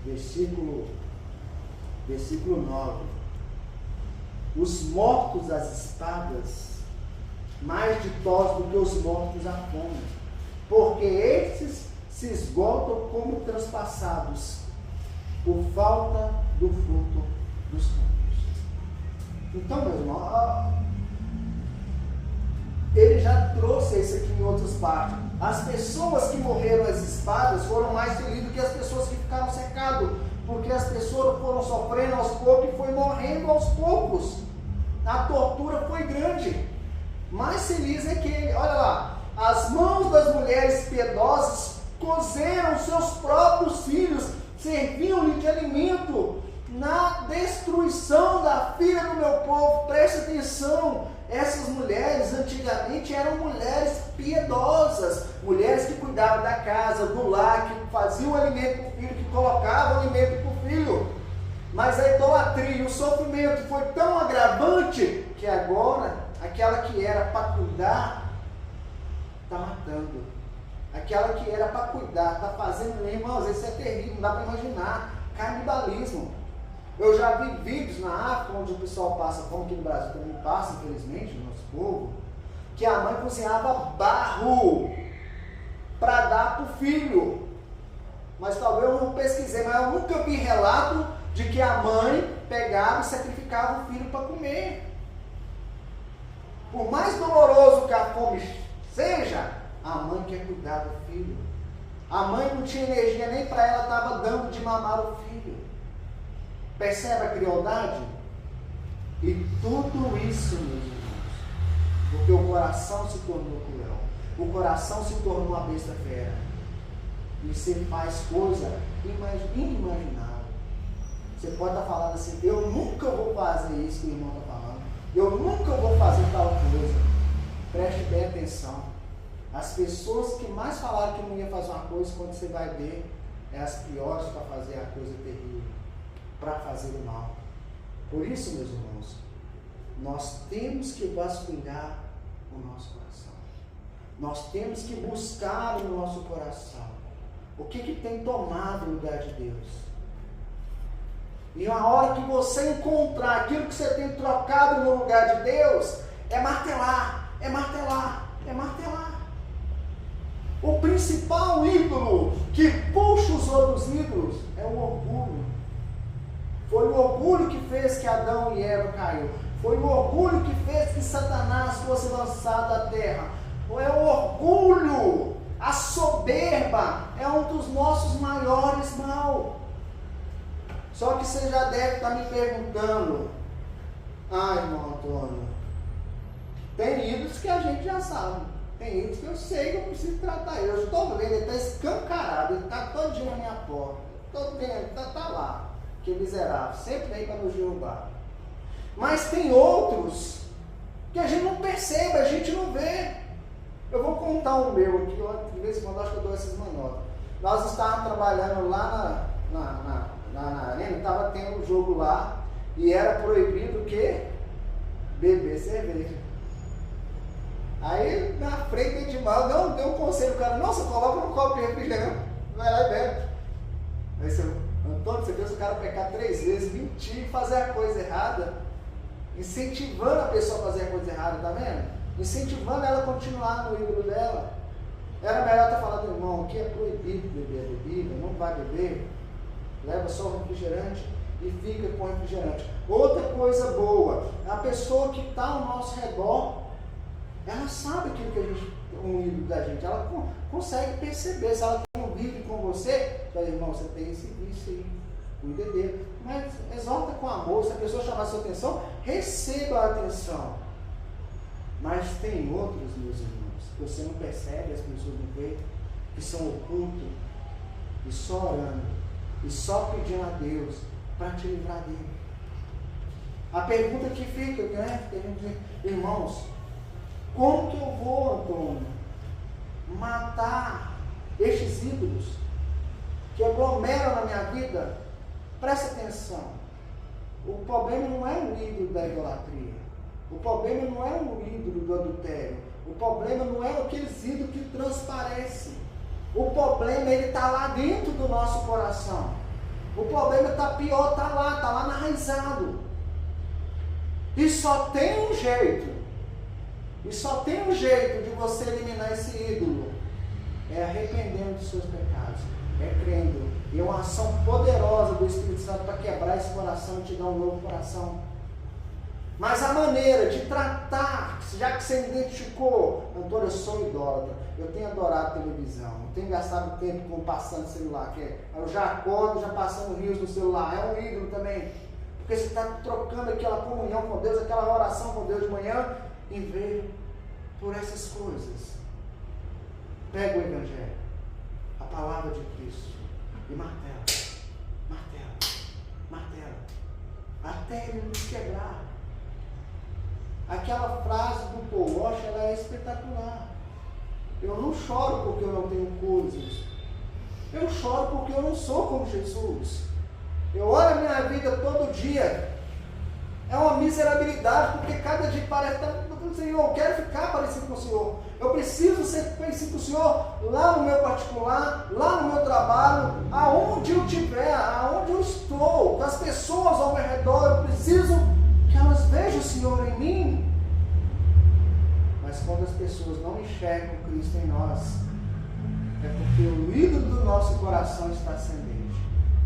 versículo 9. Os mortos às espadas, mais ditosos do que os mortos à fome, porque estes se esgotam como transpassados, por falta do fruto dos campos. Então, meu irmão, ele já trouxe isso aqui em outras partes. As pessoas que morreram às espadas foram mais felizes do que as pessoas que ficaram secadas, porque as pessoas foram sofrendo aos poucos e foi morrendo aos poucos. A tortura foi grande. Mais feliz é que, olha lá, as mãos das mulheres piedosas cozeram seus próprios filhos, serviam-lhe de alimento na destruição da filha do meu povo. Preste atenção, essas mulheres antigamente eram mulheres piedosas, mulheres que cuidavam da casa, do lar, que faziam alimento para o filho, que colocavam alimento para o filho. Mas a idolatria e o sofrimento foi tão agravante que agora aquela que era para cuidar está matando. Aquela que era para cuidar está fazendo, irmãos, isso é terrível, não dá para imaginar. Canibalismo. Eu já vi vídeos na África onde o pessoal passa, como aqui no Brasil também passa, infelizmente, no nosso povo, que a mãe cozinhava barro para dar para o filho. Mas talvez eu não pesquisei, mas eu nunca vi relato de que a mãe pegava e sacrificava o filho para comer. Por mais doloroso que a fome seja, a mãe quer cuidar do filho. A mãe não tinha energia nem para ela, estava dando de mamar o filho. Percebe a crueldade? E tudo isso, meus irmãos, porque o coração se tornou cruel. O coração se tornou uma besta fera. E você faz coisa inimaginável. Você pode estar falando assim, eu nunca vou fazer isso que o irmão está falando. Eu nunca vou fazer tal coisa. Preste bem atenção. As pessoas que mais falaram que não ia fazer uma coisa, quando você vai ver, é as piores para fazer a coisa terrível, para fazer o mal. Por isso, meus irmãos, nós temos que vasculhar o nosso coração. Nós temos que buscar no nosso coração o que tem tomado o lugar de Deus. E a hora que você encontrar aquilo que você tem trocado no lugar de Deus, é martelar, é martelar, é martelar. O principal ídolo que puxa os outros ídolos é o orgulho. Foi o orgulho que fez que Adão e Eva caiu. Foi o orgulho que fez que Satanás fosse lançado à terra. É o orgulho, a soberba é um dos nossos maiores mal. Só que você já deve estar me perguntando, irmão Antônio, tem ídolos que a gente já sabe. Tem ídolos que eu sei que eu preciso tratar. Eu estou vendo, ele está escancarado, ele está todinho na minha porta. Estou vendo, está lá. Que miserável, sempre vem para nos derrubar. Mas tem outros que a gente não percebe, a gente não vê. Eu vou contar o meu aqui, de vez em quando acho que eu dou essas manobras. Nós estávamos trabalhando lá na arena, estava tendo um jogo lá, e era proibido o quê? Beber cerveja. Aí na frente de mal, não deu um conselho, o cara, nossa, coloca no copo de refrigerante, vai lá e bebe. Aí você, Antônio, você fez o cara pecar 3 vezes, mentir, fazer a coisa errada, incentivando a pessoa a fazer a coisa errada, tá vendo? Incentivando ela a continuar no ídolo dela. Era melhor estar falando, irmão, aqui é proibido beber a bebida, não vai beber, leva só o refrigerante e fica com o refrigerante. Outra coisa boa, a pessoa que está ao nosso redor, ela sabe aquilo que a gente, um ídolo da gente, ela consegue perceber. Se ela convive com você, fala, irmão, você tem esse vício aí, cuida dele. Mas exorta com amor. Se a pessoa chamar a sua atenção, receba a atenção. Mas tem outros, meus irmãos, que você não percebe, as pessoas não veem, que são ocultos, e só orando, e só pedindo a Deus para te livrar dele. A pergunta que fica, né? Irmãos, como que eu vou, Antônio, matar estes ídolos que aglomeram na minha vida? Presta atenção. O problema não é o ídolo da idolatria. O problema não é o ídolo do adultério. O problema não é aqueles ídolos que transparecem. O problema, ele está lá dentro do nosso coração. O problema está pior, está lá enraizado. E só tem um jeito de você eliminar esse ídolo, é arrependendo dos seus pecados, é crendo. E é uma ação poderosa do Espírito Santo para quebrar esse coração e te dar um novo coração. Mas a maneira de tratar, já que você identificou, Antônio, eu sou idólatra, eu tenho adorado televisão, eu tenho gastado tempo com passando celular, eu já acordo, já passando rios no celular, é um ídolo também, porque você está trocando aquela comunhão com Deus, aquela oração com Deus de manhã, em vez por essas coisas. Pega o Evangelho, a palavra de Cristo, e martela, até ele nos quebrar. Aquela frase do Paul Washer, ela é espetacular. Eu não choro porque eu não tenho coisas. Eu choro porque eu não sou como Jesus. Eu olho a minha vida todo dia. É uma miserabilidade, porque cada dia parece que Senhor, eu quero ficar parecido com o Senhor. Eu preciso ser parecido com o Senhor lá no meu particular, lá no meu trabalho, aonde eu estiver, aonde eu estou, com as pessoas ao meu redor. Eu preciso que elas vejam o Senhor em mim. Mas quando as pessoas não enxergam Cristo em nós, é porque o ídolo do nosso coração está ascendente.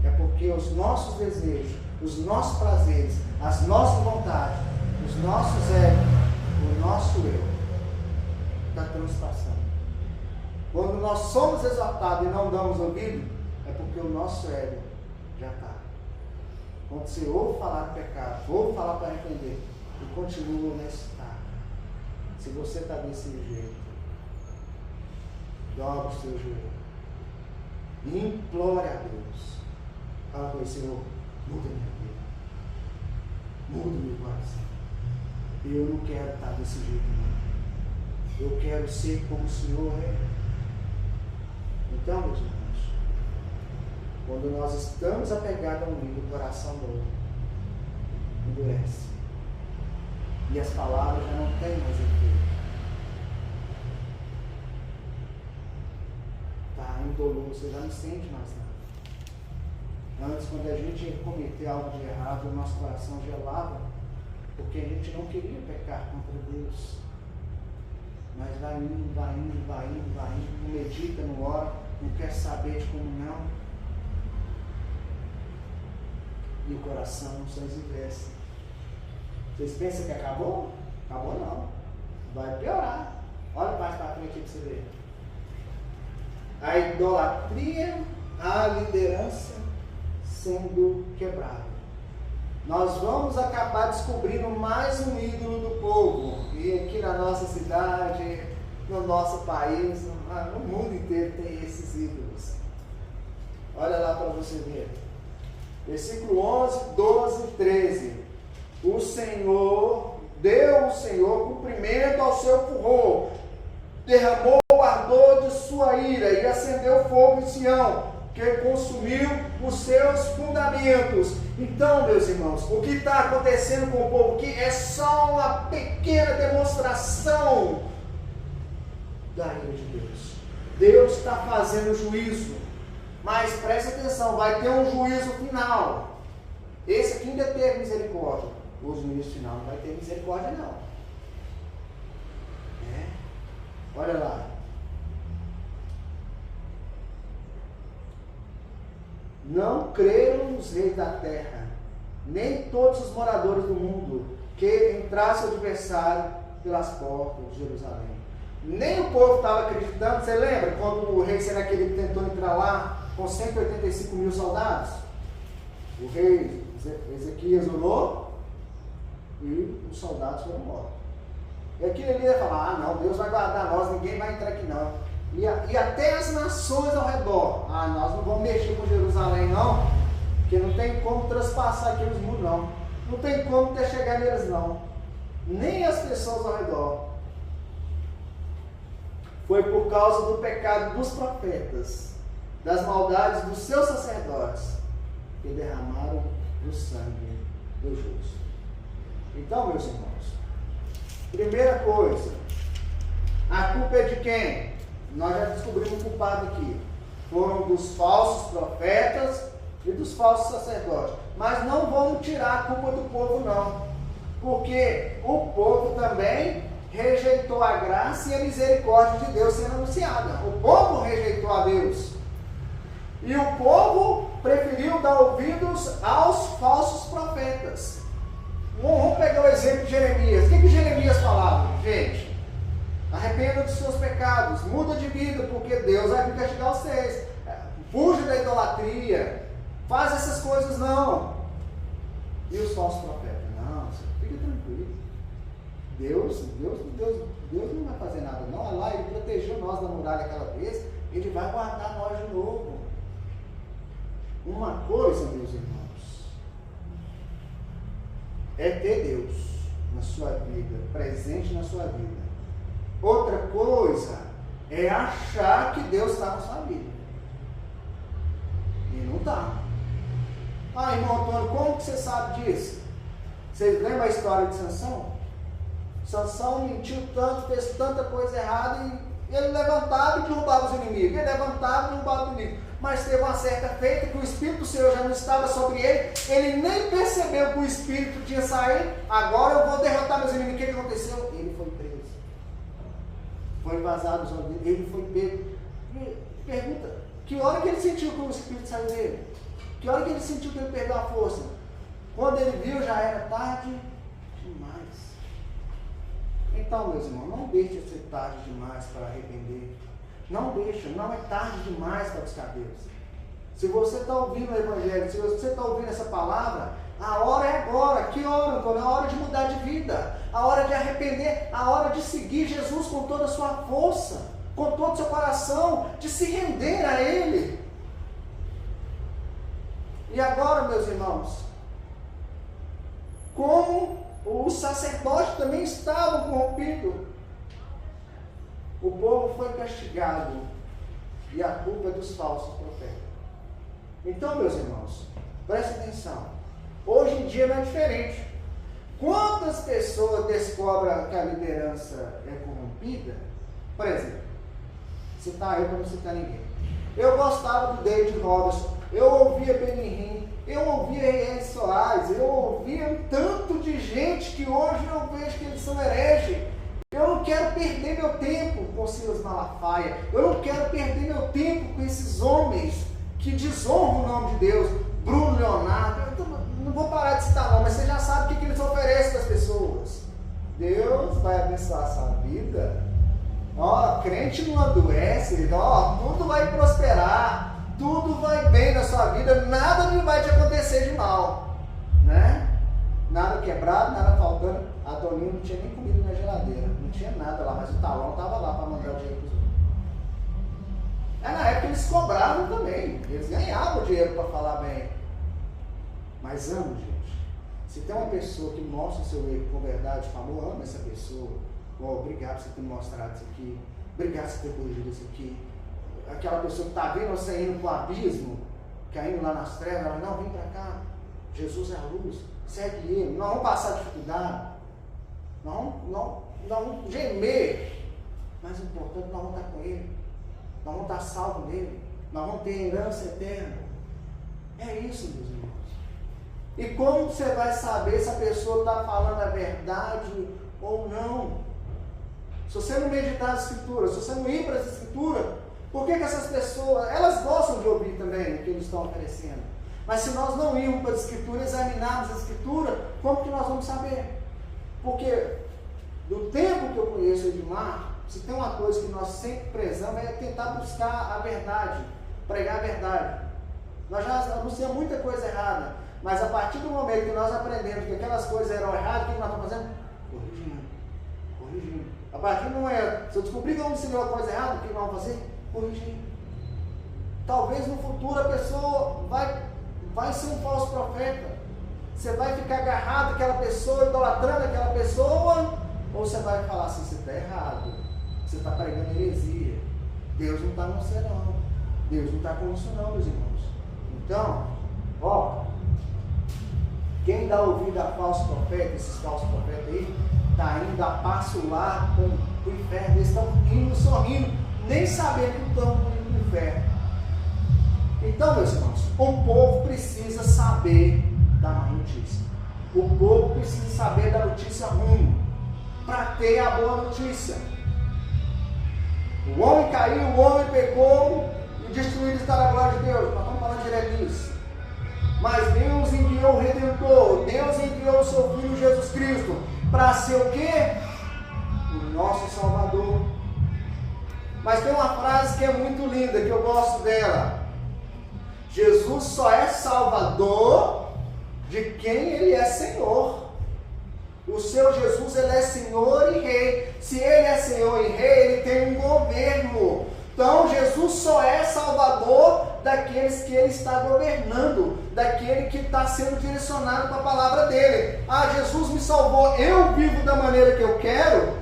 É porque os nossos desejos, os nossos prazeres, as nossas vontades, os nossos egos, o nosso eu está transpassando. Quando nós somos exaltados e não damos ouvido, é porque o nosso ego já está. Quando você ouve falar de pecado, ouve falar para arrepender, e continua nesse estado. Se você está desse jeito, dobra o seu joelho e implore a Deus. Fala com ele: Senhor, muda minha vida, muda meu coração. Eu não quero estar desse jeito, não. Eu quero ser como o Senhor é. Então, meus irmãos, quando nós estamos apegados a um ídolo, o coração novo endurece. E as palavras já não têm mais efeito. Está indolor, você já não sente mais nada. Antes, quando a gente ia cometer algo de errado, o nosso coração gelava, porque a gente não queria pecar contra Deus. Mas vai indo, não medita, não ora, não quer saber de comunhão. E o coração não se envelhece. Vocês pensam que acabou? Acabou não. Vai piorar. Olha mais para frente aqui para você ver. A idolatria, a liderança sendo quebrada. Nós vamos acabar descobrindo mais um ídolo do povo. E aqui na nossa cidade, no nosso país, no mundo inteiro tem esses ídolos. Olha lá para você ver. Versículo 11, 12 e 13. O Senhor, deu o Senhor cumprimento ao seu furor, derramou o ardor de sua ira e acendeu fogo em Sião, que consumiu os seus fundamentos. Então, meus irmãos, o que está acontecendo com o povo aqui é só uma pequena demonstração da ira de Deus. Deus está fazendo juízo, mas preste atenção, vai ter um juízo final. Esse aqui ainda teve misericórdia. O juízo final não vai ter misericórdia, não. Olha lá. Não creram os reis da terra, nem todos os moradores do mundo, que entrasse o adversário pelas portas de Jerusalém. Nem o povo estava acreditando. Você lembra quando o rei Senaqueribe tentou entrar lá com 185 mil soldados? O rei Ezequias orou e os soldados foram mortos. E aquele ali ia falar: ah não, Deus vai guardar nós, ninguém vai entrar aqui não. E até as nações ao redor: ah, nós não vamos mexer com Jerusalém não, porque não tem como traspassar aqueles muros não. Não tem como até chegar neles não. Nem as pessoas ao redor. Foi por causa do pecado dos profetas, das maldades dos seus sacerdotes, que derramaram o sangue do justo. Então, meus irmãos, primeira coisa, a culpa é de quem? Nós já descobrimos o culpado aqui. Foram dos falsos profetas e dos falsos sacerdotes. Mas não vamos tirar a culpa do povo, não. Porque o povo também rejeitou a graça e a misericórdia de Deus sendo anunciada. O povo rejeitou a Deus. E o povo preferiu dar ouvidos aos falsos profetas. Vamos pegar o exemplo de Jeremias. O que Jeremias falava? Gente, arrependa dos seus pecados, muda de vida, porque Deus vai castigar vocês. Fuja da idolatria, faz essas coisas não. E os falsos profetas? Não, fica tranquilo. Deus não vai fazer nada não. Olha lá, Ele protegeu nós da muralha aquela vez, Ele vai guardar nós de novo. Uma coisa, meus irmãos, é ter Deus na sua vida, presente na sua vida. Outra coisa é achar que Deus está na sua vida. E não está. Ah, irmão Antônio, como que você sabe disso? Vocês lembram a história de Sansão? Sansão mentiu tanto, fez tanta coisa errada e ele levantava e derrubava os inimigos. Ele levantava e derrubava os inimigos. Mas teve uma certa feita que o Espírito do Senhor já não estava sobre ele. Ele nem percebeu que o Espírito tinha saído. Agora eu vou derrotar meus inimigos. O que aconteceu? Ele foi preso. Foi vazado os olhos dele. Ele foi pego. Pergunta, que hora que ele sentiu que o Espírito saiu dele? Que hora que ele sentiu que ele perdeu a força? Quando ele viu, já era tarde demais. Então, meus irmãos, não deixe de ser tarde demais para arrepender. Não deixa, não é tarde demais para buscar Deus. Se você está ouvindo o Evangelho, se você está ouvindo essa palavra, a hora é agora. Que hora, Antônio? É a hora de mudar de vida, a hora de arrepender, a hora de seguir Jesus com toda a sua força, com todo o seu coração, de se render a Ele. E agora, meus irmãos, como os sacerdotes também estavam corrompidos, o povo foi castigado e a culpa é dos falsos profetas. Então, meus irmãos, preste atenção. Hoje em dia não é diferente. Quantas pessoas descobrem que a liderança é corrompida? Por exemplo, citar eu para não citar ninguém. Eu gostava do David Robertson, eu ouvia Benny Hinn, eu ouvia R.R. Soares, eu ouvia um tanto de gente que hoje eu vejo que eles são hereges. Eu não quero perder meu tempo com Silas Malafaia. Eu não quero perder meu tempo com esses homens que desonram o nome de Deus. Bruno Leonardo. Eu não vou parar de citar não, mas você já sabe o que eles oferecem para as pessoas. Deus vai abençoar a sua vida. Ó, crente não adoece. Ó, tudo vai prosperar. Tudo vai bem na sua vida. Nada vai te acontecer de mal. Né? Nada quebrado, nada faltando. A Toninho não tinha nem comida na geladeira, não tinha nada lá, mas o talão estava lá para mandar o dinheiro para os outros. Na época eles cobravam também, eles ganhavam dinheiro para falar bem. Mas amo, gente. Se tem uma pessoa que mostra o seu erro com verdade, amor, amo essa pessoa. Oh, obrigado por você ter mostrado isso aqui, obrigado por você ter corrigido isso aqui. Aquela pessoa que está vendo você indo para o abismo, caindo lá nas trevas, ela, não, vem para cá, Jesus é a luz, segue Ele, não vamos passar dificuldade. Não vamos gemer, mas o importante nós vamos estar com Ele, nós vamos estar salvos nele, nós vamos ter herança eterna. É isso, meus irmãos. E como você vai saber se a pessoa está falando a verdade ou não? Se você não meditar as Escrituras, se você não ir para as Escrituras, por que essas pessoas, elas gostam de ouvir também o que eles estão oferecendo? Mas se nós não irmos para as Escrituras, examinarmos a Escritura, como que nós vamos saber? Porque do tempo que eu conheço o Edmar, se tem uma coisa que nós sempre prezamos é tentar buscar a verdade, pregar a verdade. Nós já anunciamos muita coisa errada, mas a partir do momento que nós aprendemos que aquelas coisas eram erradas, o que nós estamos fazendo? Corrigindo. A partir do momento, se eu descobrir que eu ensinei uma coisa errada, o que nós vamos fazer? Corrigindo. Talvez no futuro a pessoa vai ser um falso profeta. Você vai ficar agarrado àquela pessoa, idolatrando aquela pessoa, ou você vai falar assim, você está errado, você está pregando heresia, Deus não está com você não, Deus não está com isso não, meus irmãos. Então, ó, quem dá ouvido a falsos profetas, esses falsos profetas aí, está indo a passo lá para o inferno, eles estão rindo, sorrindo, nem sabendo que estão indo para o inferno. E Então, meus irmãos, o povo precisa saber da má notícia. O povo precisa saber da notícia ruim para ter a boa notícia. O homem caiu, o homem pecou e destruído está a glória de Deus. Nós estamos falando direto disso. Mas Deus enviou o Redentor, Deus enviou o seu Filho Jesus Cristo para ser o quê? O nosso Salvador. Mas tem uma frase que é muito linda, que eu gosto dela. Jesus só é Salvador de quem Ele é Senhor. O seu Jesus, Ele é Senhor e Rei. Se Ele é Senhor e Rei, Ele tem um governo. Então, Jesus só é Salvador daqueles que Ele está governando, daquele que está sendo direcionado com a palavra dEle. Ah, Jesus me salvou, eu vivo da maneira que eu quero?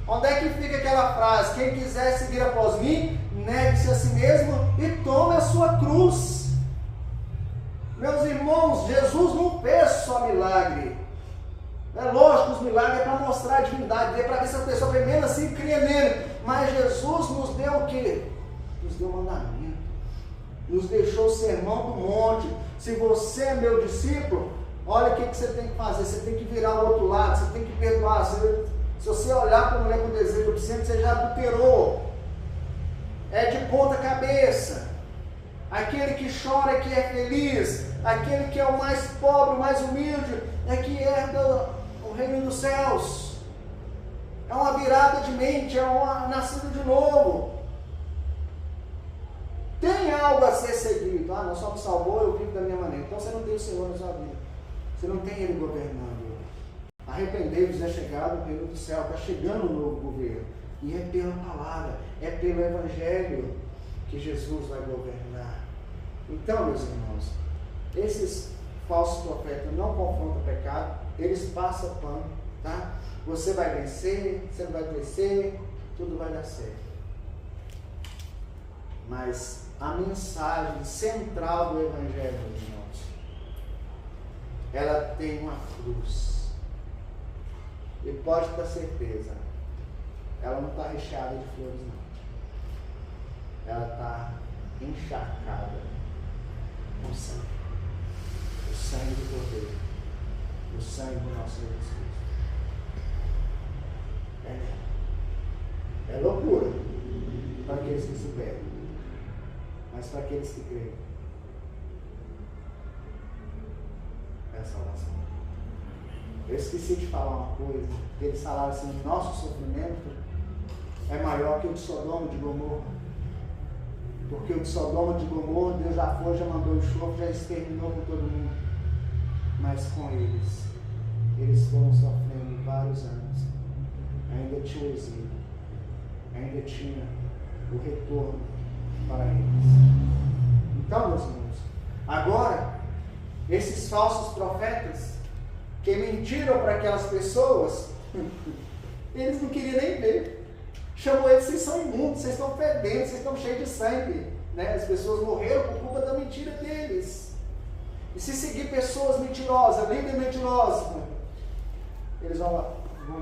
Onde é que fica aquela frase? Quem quiser seguir após mim, negue-se a si mesmo e tome a sua cruz. Meus irmãos, Jesus não fez só milagre. É lógico, os milagres é para mostrar a divindade dele, para ver se a pessoa primeiro assim cria nele. Mas Jesus nos deu o quê? Nos deu mandamento. Nos deixou o sermão do monte. Se você é meu discípulo, olha o que você tem que fazer. Você tem que virar o outro lado, você tem que perdoar. Se você olhar para a mulher com desejo obsceno, você já adulterou. É de ponta cabeça. Aquele que chora é que é feliz. Aquele que é o mais pobre, o mais humilde, é que herda o reino dos céus. É uma virada de mente, é uma nascida de novo. Tem algo a ser seguido. Ah, não só me salvou, eu vivo da minha maneira. Então você não tem o Senhor na sua vida. Você não tem Ele governando. Arrependei-vos, é chegado o reino do céu. Está chegando um novo governo. E é pela palavra, é pelo Evangelho que Jesus vai governar. Então, meus irmãos, esses falsos profetas não confrontam o pecado, eles passam pano, tá? Você vai vencer, você não vai crescer, tudo vai dar certo. Mas a mensagem central do Evangelho, meus irmãos, ela tem uma cruz. E pode ter certeza, ela não está recheada de flores, não. Ela está encharcada com sangue. O sangue do Cordeiro. O sangue do nosso Jesus Cristo. É loucura para aqueles que se perdem. Mas para aqueles que creem, é a salvação. Eu esqueci de falar uma coisa, que eles falaram assim, o nosso sofrimento é maior que o de Sodoma e de Gomorra. Porque o de Sodoma e de Gomorra, Deus já foi, já mandou o enxofre, já exterminou com todo mundo. Mas com eles foram sofrendo vários anos. Ainda tinha o exílio, ainda tinha o retorno para eles. Então, meus irmãos, agora, esses falsos profetas, que mentiram para aquelas pessoas, eles não queriam nem ver. Chamou eles, vocês são imundos, vocês estão fedendo, vocês estão cheios de sangue. Né? As pessoas morreram por culpa da mentira deles. E se seguir pessoas mentirosas, líderes mentirosos, eles vão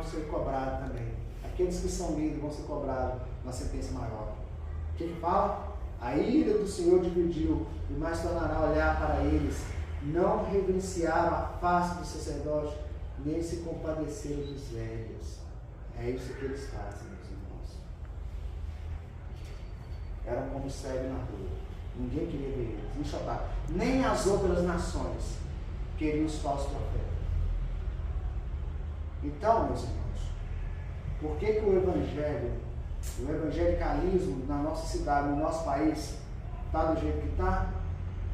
ser cobrados também. Aqueles que são líderes vão ser cobrados na sentença maior. O que fala? A ira do Senhor dividiu, e mais tornará a olhar para eles. Não reverenciaram a face do sacerdote, nem se compadeceram dos velhos. É isso que eles fazem, meus irmãos. Eram como cegos na rua. Ninguém queria ver eles, enxotaram. Nem as outras nações queriam os falsos profetas. Então, meus irmãos, por que o evangelicalismo na nossa cidade, no nosso país, está do jeito que está?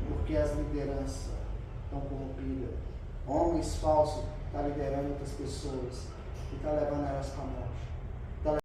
Porque as lideranças estão corrompidas. Homens falsos estão liderando outras pessoas e estão levando elas para a morte.